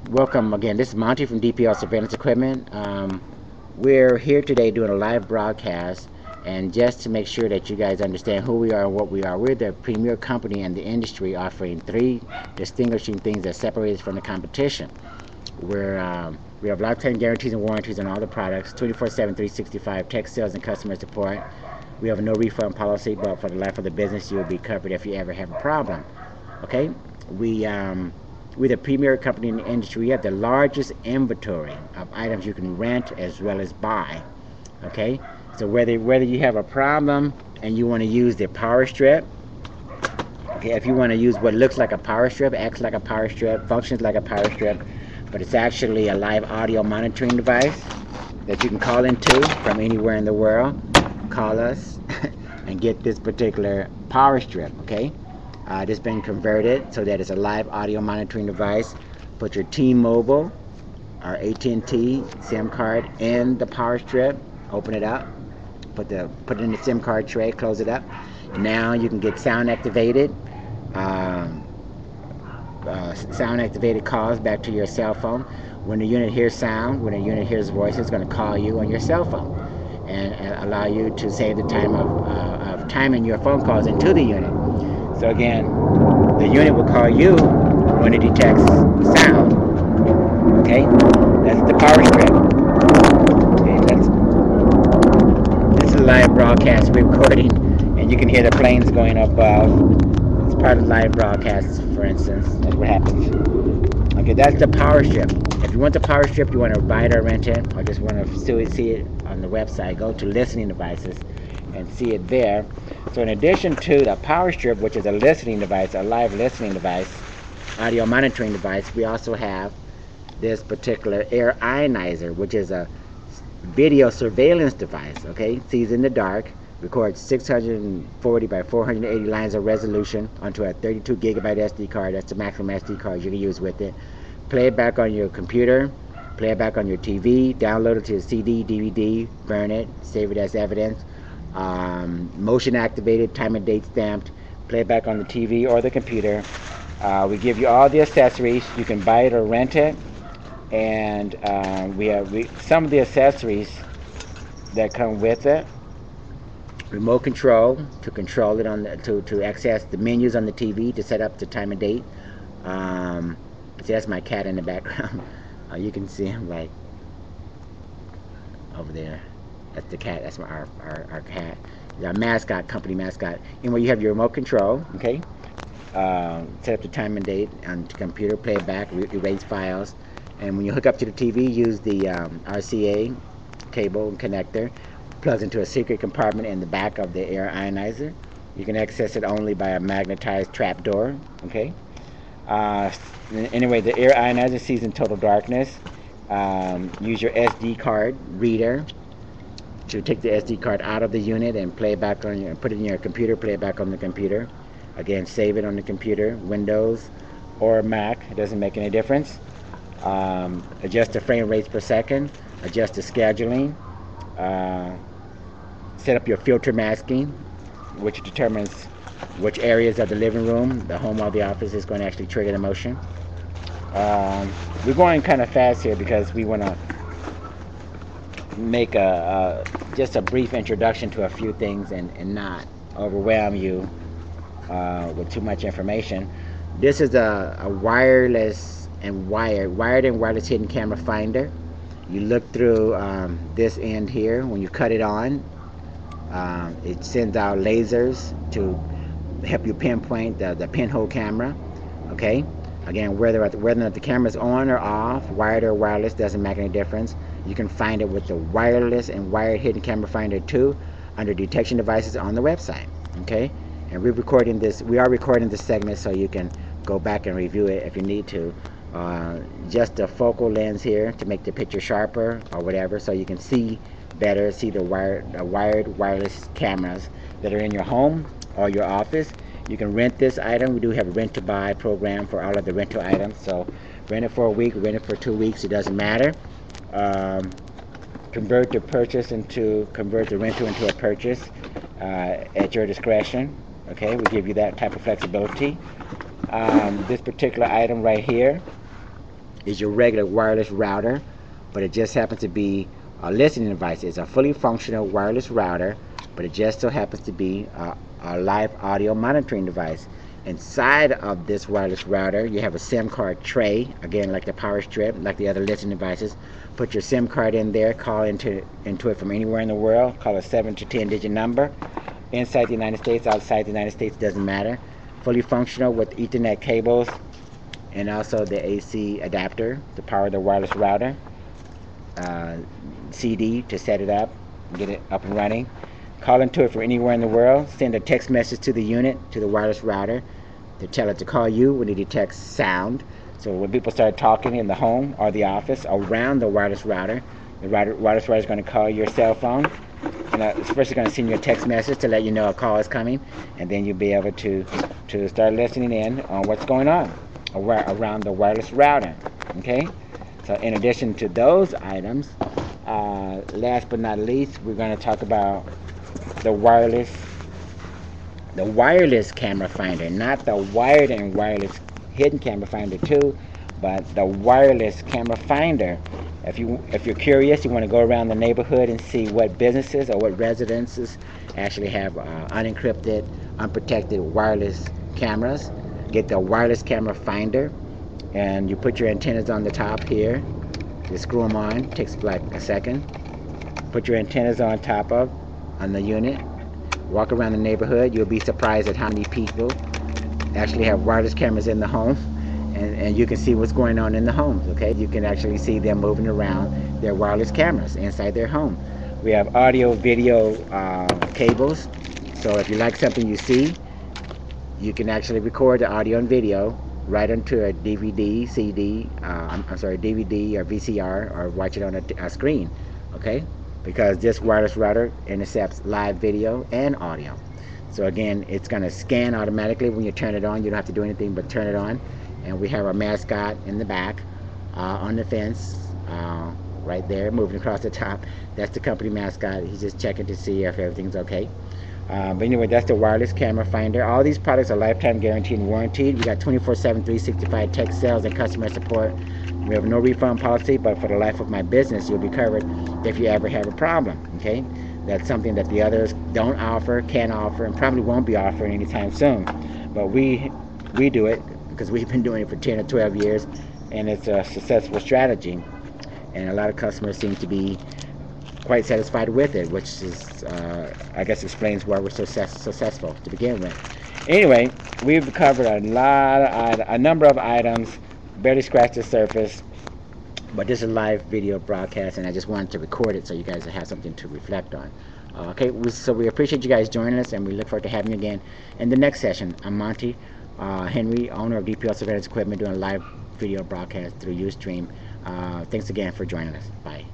Welcome again. This is Monty from DPL Surveillance Equipment. We're here today doing a live broadcast, and just to make sure that you guys understand who we are and what we are, we're the premier company in the industry offering three distinguishing things that separate us from the competition. We have lifetime guarantees and warranties on all the products, 24/7, 365 tech sales and customer support. We have a no refund policy, but for the life of the business, you'll be covered if you ever have a problem. Okay? We we're the premier company in the industry. We have the largest inventory of items you can rent as well as buy. Okay, so whether you have a problem and you want to use the power strip, okay, if you want to use what looks like a power strip, acts like a power strip, functions like a power strip, but it's actually a live audio monitoring device that you can call into from anywhere in the world. Call us and get this particular power strip. Okay. This has been converted so that it's a live audio monitoring device. Put your T-Mobile or AT&T SIM card in the power strip. Open it up. Put it in the SIM card tray. Close it up. Now you can get sound activated calls back to your cell phone. When the unit hears sound, when the unit hears voices, it's going to call you on your cell phone and allow you to save the time of timing your phone calls into the unit. So again, the unit will call you when it detects sound. Okay, that's the power strip. Okay, this is a live broadcast we're recording, and you can hear the planes going above. It's part of the live broadcast, for instance. That's what happens. Okay, that's the power strip. If you want the power strip, you want to buy it or rent it, or just want to see it on the website, go to listening devices and see it there. So in addition to the power strip, which is a listening device, a live listening device, audio monitoring device, we also have this particular air ionizer, which is a video surveillance device. Okay, sees in the dark, records 640 by 480 lines of resolution onto a 32 gigabyte SD card. That's the maximum SD card you can use with it. Play it back on your computer, play it back on your TV, download it to a CD, DVD, burn it, save it as evidence. Motion activated, time and date stamped, play it back on the TV or the computer. We give you all the accessories. You can buy it or rent it, and we have some of the accessories that come with it. Remote control to control it on to access the menus on the TV, to set up the time and date. See, that's my cat in the background. You can see him like over there. That's the cat. That's our cat. Our mascot, company mascot. Anyway, you have your remote control. Okay. Set up the time and date on the computer. Play it back. Erase files. And when you hook up to the TV, use the RCA cable and connector. Plugs into a secret compartment in the back of the air ionizer. You can access it only by a magnetized trap door. Okay. Anyway, the air ionizer sees in total darkness. Use your SD card reader to take the SD card out of the unit and play it back on put it in your computer, play it back on the computer. Again, save it on the computer, Windows or Mac, it doesn't make any difference. Adjust the frame rates per second, adjust the scheduling, set up your filter masking, which determines which areas of the living room, the home or the office is going to actually trigger the motion. We're going kind of fast here because we want to make just a brief introduction to a few things and not overwhelm you with too much information. This is a wireless and wired and wireless hidden camera finder. You look through this end here. When you cut it on, it sends out lasers to help you pinpoint the pinhole camera. Okay, again, whether or not the camera's on or off, wired or wireless, doesn't make any difference. You can find it with the wireless and wired hidden camera finder 2 under detection devices on the website. Okay, and we are recording this segment so you can go back and review it if you need to. Just a focal lens here to make the picture sharper or whatever, so you can see better, see the wired wireless cameras that are in your home or your office. You can rent this item. We do have a rent to buy program for all of the rental items, so rent it for a week, rent it for 2 weeks, it doesn't matter. Convert the rental into a purchase at your discretion. Okay, we give you that type of flexibility. This particular item right here is your regular wireless router, but it just happens to be a listening device. It's a fully functional wireless router, but it just so happens to be a live audio monitoring device. Inside of this wireless router, you have a SIM card tray, again like the power strip, like the other listening devices. Put your SIM card in there, call into it from anywhere in the world, call a 7 to 10 digit number. Inside the United States, outside the United States, doesn't matter. Fully functional with Ethernet cables and also the AC adapter to power the wireless router. CD to set it up, get it up and running. Call into it from anywhere in the world. Send a text message to the unit, to the wireless router, to tell it to call you when it detects sound. So when people start talking in the home or the office around the wireless router, the wireless router is going to call your cell phone. And it's first going to send you a text message to let you know a call is coming, and then you'll be able to start listening in on what's going on around the wireless router. Okay? So in addition to those items, last but not least, we're going to talk about the wireless camera finder, not the wired and wireless hidden camera finder too, but the wireless camera finder. If you're curious, you want to go around the neighborhood and see what businesses or what residences actually have unencrypted, unprotected wireless cameras, get the wireless camera finder, and you put your antennas on the top here. You screw them on, takes like a second. Put your antennas on the unit. Walk around the neighborhood. You'll be surprised at how many people actually have wireless cameras in the home, and you can see what's going on in the homes. Okay, you can actually see them moving around their wireless cameras inside their home. We have audio, video cables. So if you like something you see, you can actually record the audio and video right onto a DVD, CD, DVD or VCR, or watch it on a screen. Okay, because this wireless router intercepts live video and audio. So again, it's going to scan automatically when you turn it on. You don't have to do anything but turn it on. And we have our mascot in the back on the fence right there, moving across the top. That's the company mascot. He's just checking to see if everything's okay. But anyway, that's the wireless camera finder. All these products are lifetime guaranteed and warranted. We got 24/7, 365 tech sales and customer support. We have no refund policy, but for the life of my business, you'll be covered if you ever have a problem. Okay, that's something that the others don't offer, can't offer, and probably won't be offering anytime soon. But we do it because we've been doing it for 10 or 12 years, and it's a successful strategy. And a lot of customers seem to be quite satisfied with it, which is, I guess, explains why we're so successful to begin with. Anyway, we've covered a number of items, barely scratched the surface, but this is a live video broadcast, and I just wanted to record it so you guys have something to reflect on. Okay, so we appreciate you guys joining us, and we look forward to having you again in the next session. I'm Monty Henry, owner of DPL Surveillance Equipment, doing a live video broadcast through Ustream. Thanks again for joining us. Bye.